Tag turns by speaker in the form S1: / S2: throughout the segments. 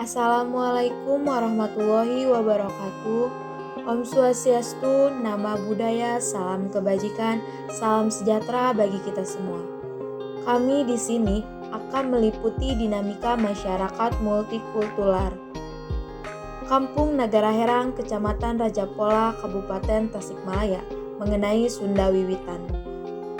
S1: Assalamualaikum warahmatullahi wabarakatuh. Om Swastiastu, nama budaya, salam kebajikan, salam sejahtera bagi kita semua. Kami di sini akan meliputi dinamika masyarakat multikultural Kampung Nagara Herang, Kecamatan Rajapola, Kabupaten Tasikmalaya, mengenai Sunda Wiwitan.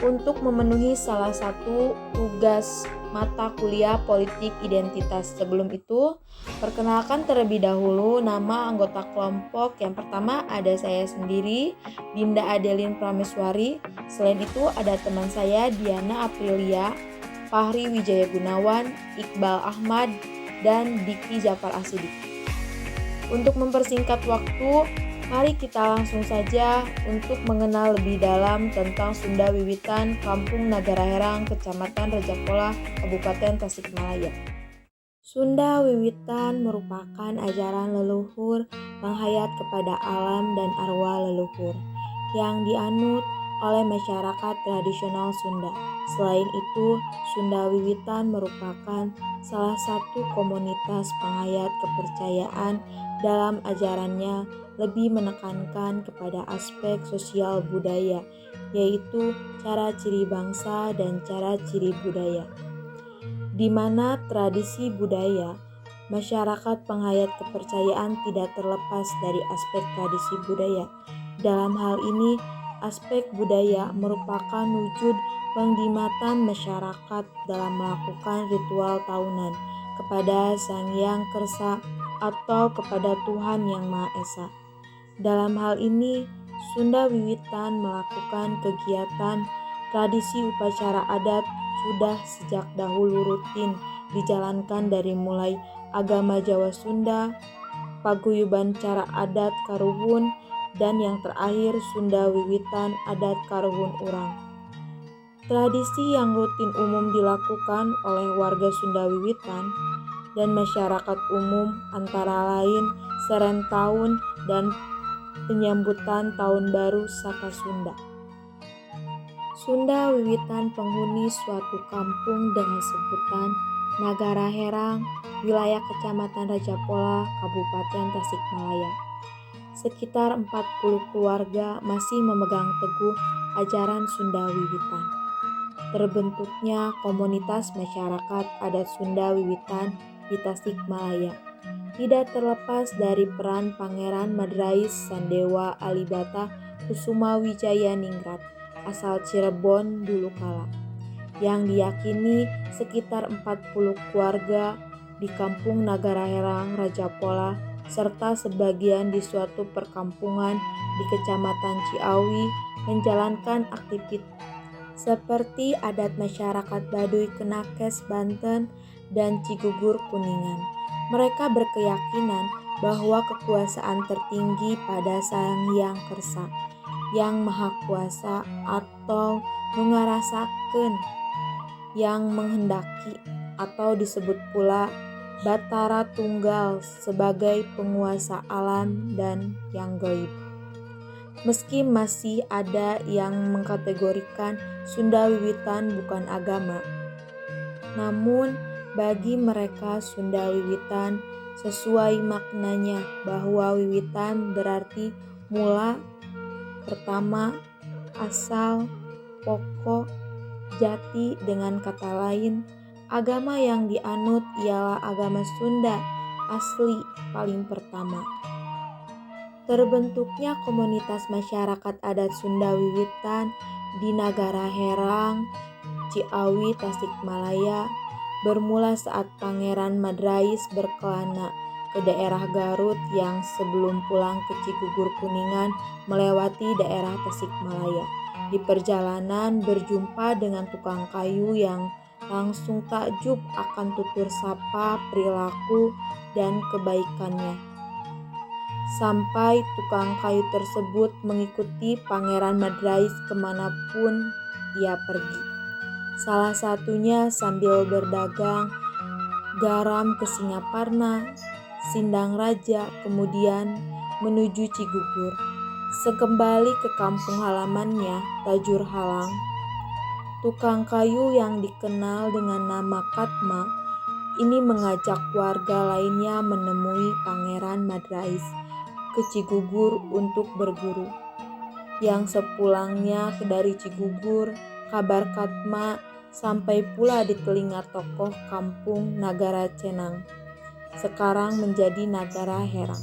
S1: Untuk memenuhi salah satu tugas mata kuliah politik identitas. Sebelum itu, perkenalkan terlebih dahulu nama anggota kelompok. Yang pertama ada saya sendiri, Dinda Adelin Prameswari. Selain itu ada teman saya Diana Aprilia, Fahri Wijaya Gunawan, Iqbal Ahmad, dan Diki Jafar Asidik. Untuk mempersingkat waktu, mari kita langsung saja untuk mengenal lebih dalam tentang Sunda Wiwitan Kampung Nagara Herang, Kecamatan Rajapola, Kabupaten Tasikmalaya. Sunda Wiwitan merupakan ajaran leluhur penghayat kepada alam dan arwah leluhur yang dianut oleh masyarakat tradisional Sunda. Selain itu, Sunda Wiwitan merupakan salah satu komunitas penghayat kepercayaan dalam ajarannya lebih menekankan kepada aspek sosial budaya, yaitu cara ciri bangsa dan cara ciri budaya. Di mana tradisi budaya, masyarakat penghayat kepercayaan tidak terlepas dari aspek tradisi budaya. Dalam hal ini, aspek budaya merupakan wujud penghormatan masyarakat dalam melakukan ritual tahunan kepada Sang Hyang Kersa atau kepada Tuhan Yang Maha Esa. Dalam hal ini, Sunda Wiwitan melakukan kegiatan tradisi upacara adat sudah sejak dahulu rutin dijalankan dari mulai agama Jawa Sunda, paguyuban cara adat Karuhun, dan yang terakhir Sunda Wiwitan adat Karuhun Urang. Tradisi yang rutin umum dilakukan oleh warga Sunda Wiwitan dan masyarakat umum antara lain serentahun dan penyambutan Tahun Baru Saka Sunda. Sunda Wiwitan penghuni suatu kampung dengan sebutan Nagara Herang, wilayah Kecamatan Rajapola, Kabupaten Tasikmalaya. Sekitar 40 keluarga masih memegang teguh ajaran Sunda Wiwitan. Terbentuknya komunitas masyarakat adat Sunda Wiwitan di Tasikmalaya tidak terlepas dari peran Pangeran Madrais Sandewa Alibata Kusuma Wijaya Ningrat asal Cirebon dulu kala, yang diyakini sekitar 40 keluarga di Kampung Nagara Herang, Rajapola, serta sebagian di suatu perkampungan di Kecamatan Ciawi menjalankan aktivitas seperti adat masyarakat Baduy Kenakes Banten dan Cigugur Kuningan. Mereka berkeyakinan bahwa kekuasaan tertinggi pada Sang Hyang Kersa yang Maha Kuasa atau Nungarasakeun yang menghendaki atau disebut pula Batara Tunggal sebagai penguasa alam dan yang gaib. Meski masih ada yang mengkategorikan Sunda Wiwitan bukan agama, namun bagi mereka Sunda Wiwitan sesuai maknanya bahwa Wiwitan berarti mula, pertama, asal, pokok, jati. Dengan kata lain, agama yang dianut ialah agama Sunda asli paling pertama. Terbentuknya komunitas masyarakat adat Sunda Wiwitan di Nagara Herang, Ciawi, Tasikmalaya bermula saat Pangeran Madrais berkelana ke daerah Garut yang sebelum pulang ke Cigugur Kuningan melewati daerah Tasikmalaya. Di perjalanan berjumpa dengan tukang kayu yang langsung takjub akan tutur sapa, perilaku, dan kebaikannya. Sampai tukang kayu tersebut mengikuti Pangeran Madrais kemanapun ia pergi. Salah satunya sambil berdagang garam ke Singaparna, Sindang Raja, kemudian menuju Cigugur. Sekembali ke kampung halamannya, Tajur Halang, tukang kayu yang dikenal dengan nama Katma ini mengajak warga lainnya menemui Pangeran Madrais ke Cigugur untuk berguru. Yang sepulangnya dari Cigugur, kabar Katma sampai pula di telinga tokoh kampung Nagara Cenang, sekarang menjadi Nagara Herang,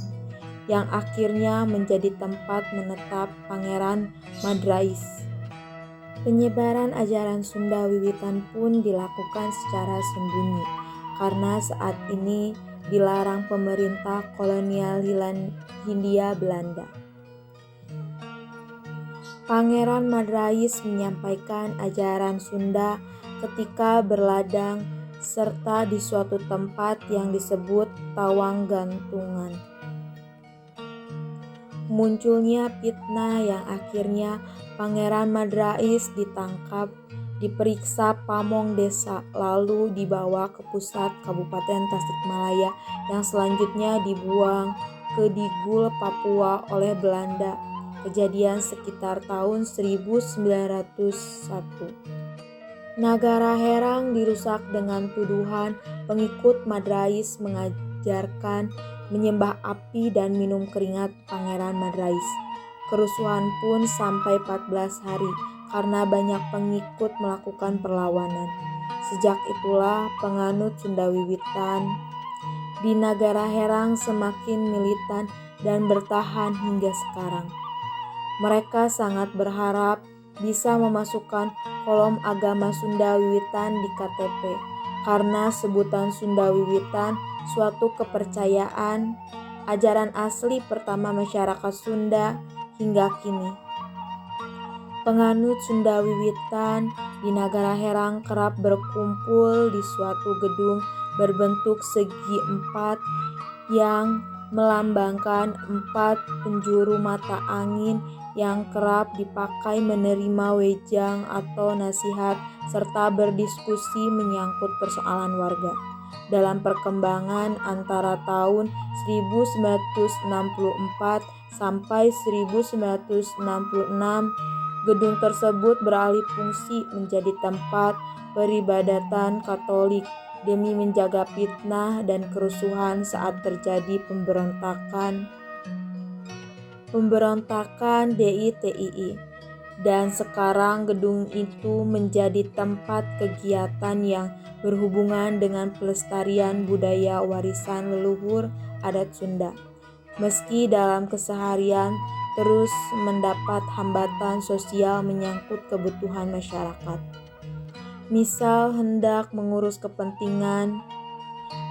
S1: yang akhirnya menjadi tempat menetap Pangeran Madrais. Penyebaran ajaran Sunda wiwitan pun dilakukan secara sembunyi, karena saat ini dilarang pemerintah kolonial Hindia Belanda. Pangeran Madrais menyampaikan ajaran Sunda ketika berladang serta di suatu tempat yang disebut Tawang Gantungan. Munculnya fitnah yang akhirnya Pangeran Madrais ditangkap, diperiksa pamong desa, lalu dibawa ke pusat Kabupaten Tasikmalaya yang selanjutnya dibuang ke Digul, Papua oleh Belanda. Kejadian sekitar tahun 1901. Nagara Herang dirusak dengan tuduhan pengikut Madrais mengajarkan menyembah api dan minum keringat Pangeran Madrais. Kerusuhan pun sampai 14 hari karena banyak pengikut melakukan perlawanan. Sejak itulah penganut Sunda wiwitan di Nagara Herang semakin militan dan bertahan hingga sekarang. Mereka sangat berharap bisa memasukkan kolom agama Sunda wiwitan di KTP, karena sebutan Sunda wiwitan suatu kepercayaan, ajaran asli pertama masyarakat Sunda hingga kini. Penganut Sunda wiwitan di Nagara Herang kerap berkumpul di suatu gedung berbentuk segi empat yang melambangkan 4 penjuru mata angin yang kerap dipakai menerima wejang atau nasihat serta berdiskusi menyangkut persoalan warga. Dalam perkembangan antara tahun 1964 sampai 1966, gedung tersebut beralih fungsi menjadi tempat peribadatan Katolik demi menjaga fitnah dan kerusuhan saat terjadi pemberontakan DITII, dan sekarang gedung itu menjadi tempat kegiatan yang berhubungan dengan pelestarian budaya warisan leluhur adat Sunda. Meski dalam keseharian terus mendapat hambatan sosial menyangkut kebutuhan masyarakat. Misal hendak mengurus kepentingan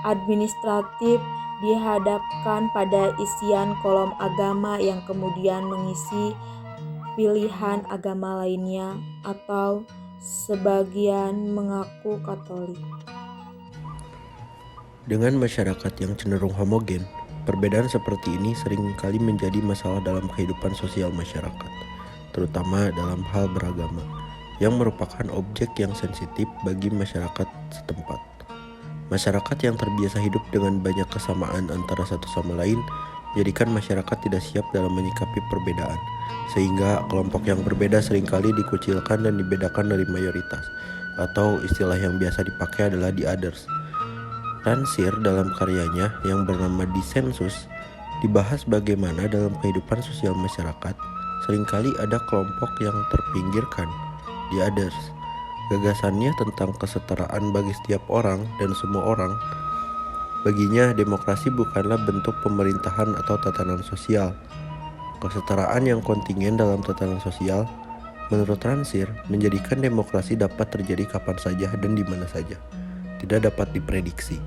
S1: administratif dihadapkan pada isian kolom agama yang kemudian mengisi pilihan agama lainnya atau sebagian mengaku Katolik.
S2: Dengan masyarakat yang cenderung homogen, perbedaan seperti ini seringkali menjadi masalah dalam kehidupan sosial masyarakat, terutama dalam hal beragama, yang merupakan objek yang sensitif bagi masyarakat setempat. Masyarakat yang terbiasa hidup dengan banyak kesamaan antara satu sama lain menjadikan masyarakat tidak siap dalam menyikapi perbedaan, sehingga kelompok yang berbeda seringkali dikucilkan dan dibedakan dari mayoritas, atau istilah yang biasa dipakai adalah the others. Ransir dalam karyanya yang bernama Dissensus dibahas bagaimana dalam kehidupan sosial masyarakat seringkali ada kelompok yang terpinggirkan, the others. Gagasannya tentang kesetaraan bagi setiap orang dan semua orang. Baginya, demokrasi bukanlah bentuk pemerintahan atau tatanan sosial. Kesetaraan yang kontingen dalam tatanan sosial, menurut Ransir, menjadikan demokrasi dapat terjadi kapan saja dan di mana saja, tidak dapat diprediksi.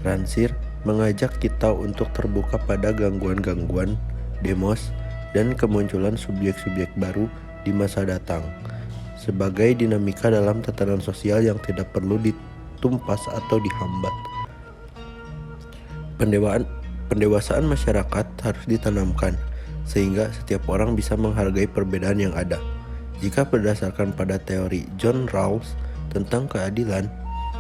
S2: Ransir mengajak kita untuk terbuka pada gangguan-gangguan, demos, dan kemunculan subjek-subjek baru di masa datang, sebagai dinamika dalam tatanan sosial yang tidak perlu ditumpas atau dihambat. Pendewasaan masyarakat harus ditanamkan, sehingga setiap orang bisa menghargai perbedaan yang ada. Jika berdasarkan pada teori John Rawls tentang keadilan,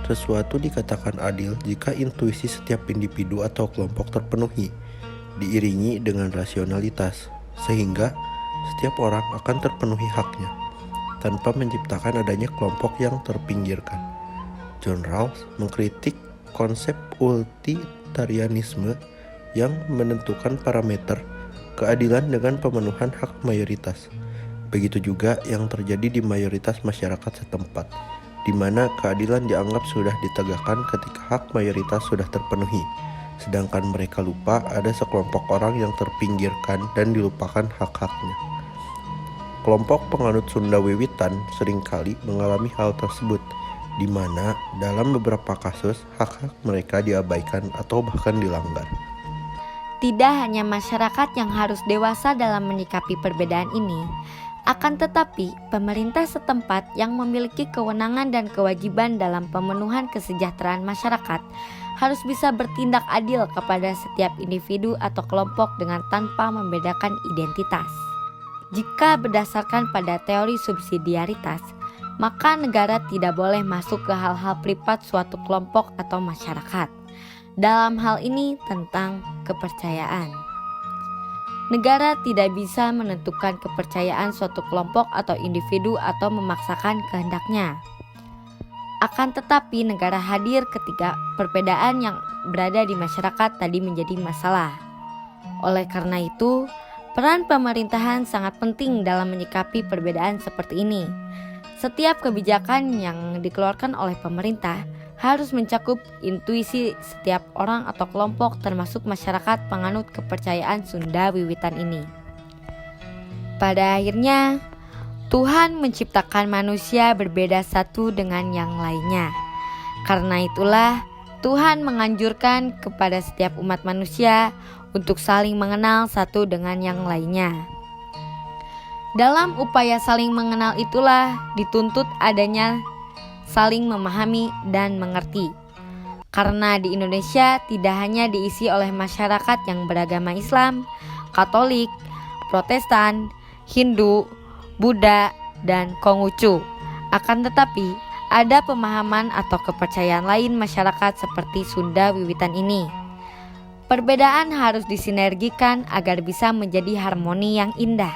S2: sesuatu dikatakan adil jika intuisi setiap individu atau kelompok terpenuhi, diiringi dengan rasionalitas, sehingga setiap orang akan terpenuhi haknya, tanpa menciptakan adanya kelompok yang terpinggirkan. John Rawls mengkritik konsep utilitarianisme yang menentukan parameter keadilan dengan pemenuhan hak mayoritas. Begitu juga yang terjadi di mayoritas masyarakat setempat, di mana keadilan dianggap sudah ditegakkan ketika hak mayoritas sudah terpenuhi, sedangkan mereka lupa ada sekelompok orang yang terpinggirkan dan dilupakan hak-haknya. Kelompok penganut Sunda Wiwitan seringkali mengalami hal tersebut, di mana dalam beberapa kasus hak-hak mereka diabaikan atau bahkan dilanggar.
S3: Tidak hanya masyarakat yang harus dewasa dalam menyikapi perbedaan ini, akan tetapi pemerintah setempat yang memiliki kewenangan dan kewajiban dalam pemenuhan kesejahteraan masyarakat harus bisa bertindak adil kepada setiap individu atau kelompok dengan tanpa membedakan identitas. Jika berdasarkan pada teori subsidiaritas, maka negara tidak boleh masuk ke hal-hal privat suatu kelompok atau masyarakat. Dalam hal ini tentang kepercayaan. Negara tidak bisa menentukan kepercayaan suatu kelompok atau individu atau memaksakan kehendaknya. Akan tetapi negara hadir ketika perbedaan yang berada di masyarakat tadi menjadi masalah. Oleh karena itu, peran pemerintahan sangat penting dalam menyikapi perbedaan seperti ini. Setiap kebijakan yang dikeluarkan oleh pemerintah harus mencakup intuisi setiap orang atau kelompok termasuk masyarakat penganut kepercayaan Sunda Wiwitan ini. Pada akhirnya, Tuhan menciptakan manusia berbeda satu dengan yang lainnya. Karena itulah, Tuhan menganjurkan kepada setiap umat manusia untuk saling mengenal satu dengan yang lainnya. Dalam upaya saling mengenal itulah dituntut adanya saling memahami dan mengerti. Karena di Indonesia tidak hanya diisi oleh masyarakat yang beragama Islam, Katolik, Protestan, Hindu, Buddha, dan Konghucu. Akan tetapi, ada pemahaman atau kepercayaan lain masyarakat seperti Sunda Wiwitan ini. Perbedaan harus disinergikan agar bisa menjadi harmoni yang indah.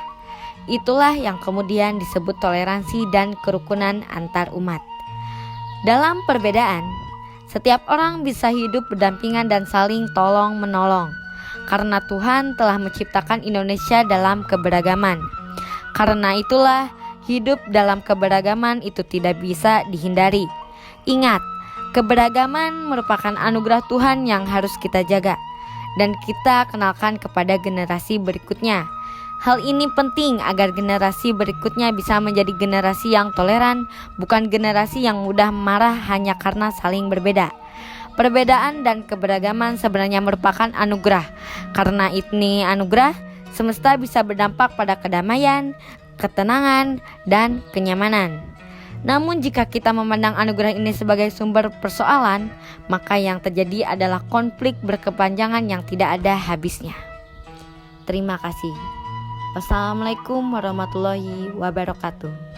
S3: Itulah yang kemudian disebut toleransi dan kerukunan antar umat. Dalam perbedaan, setiap orang bisa hidup berdampingan dan saling tolong-menolong. Karena Tuhan telah menciptakan Indonesia dalam keberagaman. Karena itulah, hidup dalam keberagaman itu tidak bisa dihindari. Ingat, keberagaman merupakan anugerah Tuhan yang harus kita jaga dan kita kenalkan kepada generasi berikutnya. Hal ini penting agar generasi berikutnya bisa menjadi generasi yang toleran, bukan generasi yang mudah marah hanya karena saling berbeda. Perbedaan dan keberagaman sebenarnya merupakan anugerah. Karena ini anugerah, semesta bisa berdampak pada kedamaian, ketenangan, dan kenyamanan. Namun jika kita memandang anugerah ini sebagai sumber persoalan, maka yang terjadi adalah konflik berkepanjangan yang tidak ada habisnya. Terima kasih. Wassalamualaikum warahmatullahi wabarakatuh.